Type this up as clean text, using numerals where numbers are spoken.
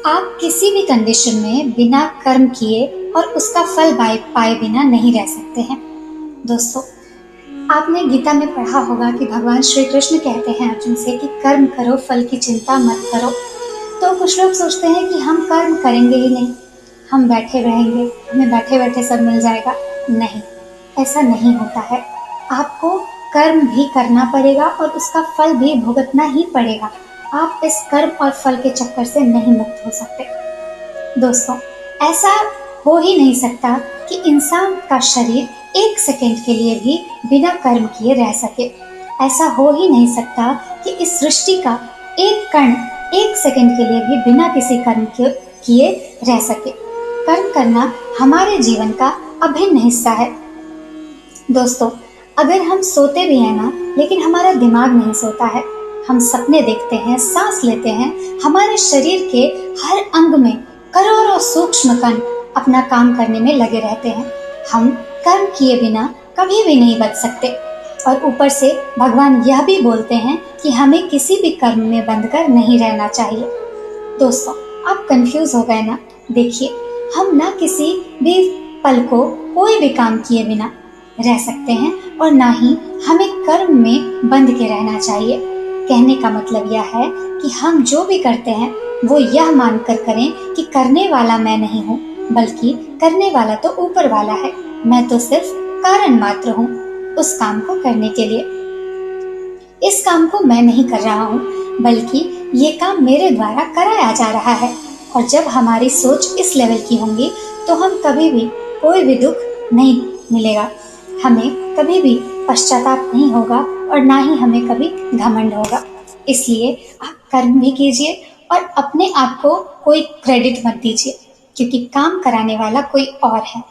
आप किसी भी कंडीशन में बिना कर्म किए और उसका फल पाए बिना नहीं रह सकते हैं। दोस्तों, आपने गीता में पढ़ा होगा कि भगवान श्री कृष्ण कहते हैं अर्जुन से कि कर्म करो, फल की चिंता मत करो। तो कुछ लोग सोचते हैं कि हम कर्म करेंगे ही नहीं, हम बैठे रहेंगे, हमें बैठे बैठे सब मिल जाएगा। नहीं, ऐसा नहीं होता है। आपको कर्म भी करना पड़ेगा और उसका फल भी भुगतना ही पड़ेगा। आप इस कर्म और फल के चक्कर से नहीं मुक्त हो सकते। दोस्तों, ऐसा हो ही नहीं सकता कि इंसान का शरीर एक सेकंड के लिए भी बिना कर्म किए रह सके। ऐसा हो ही नहीं सकता कि इस सृष्टि का एक कण एक सेकंड के लिए भी बिना किसी कर्म के किए रह सके। कर्म करना हमारे जीवन का अभिन्न हिस्सा है। दोस्तों, अगर हम सोते भी हैं ना, लेकिन हमारा दिमाग नहीं सोता है। हम सपने देखते हैं, सांस लेते हैं, हमारे शरीर के हर अंग में करोड़ों सूक्ष्म कण अपना काम करने में लगे रहते हैं। हम कर्म किए बिना कभी भी नहीं बच सकते। और ऊपर से भगवान यह भी बोलते हैं कि हमें किसी भी कर्म में बंधकर नहीं रहना चाहिए। दोस्तों, आप कंफ्यूज हो गए ना? देखिए, हम ना किसी भी पल को कोई भी काम किए बिना रह सकते हैं और ना ही हमें कर्म में बंध के रहना चाहिए। कहने का मतलब यह है कि हम जो भी करते हैं वो यह मानकर करें कि करने वाला मैं नहीं हूँ, बल्कि करने वाला तो ऊपर वाला है। मैं तो सिर्फ कारण मात्र हूँ उस काम को करने के लिए। इस काम को मैं नहीं कर रहा हूँ, बल्कि ये काम मेरे द्वारा कराया जा रहा है। और जब हमारी सोच इस लेवल की होंगी तो हम कभी भी कोई भी दुख नहीं मिलेगा, हमें कभी भी पश्चाताप नहीं होगा और ना ही हमें कभी घमंड होगा। इसलिए आप कर्म भी कीजिए और अपने आप को कोई क्रेडिट मत दीजिए, क्योंकि काम कराने वाला कोई और है।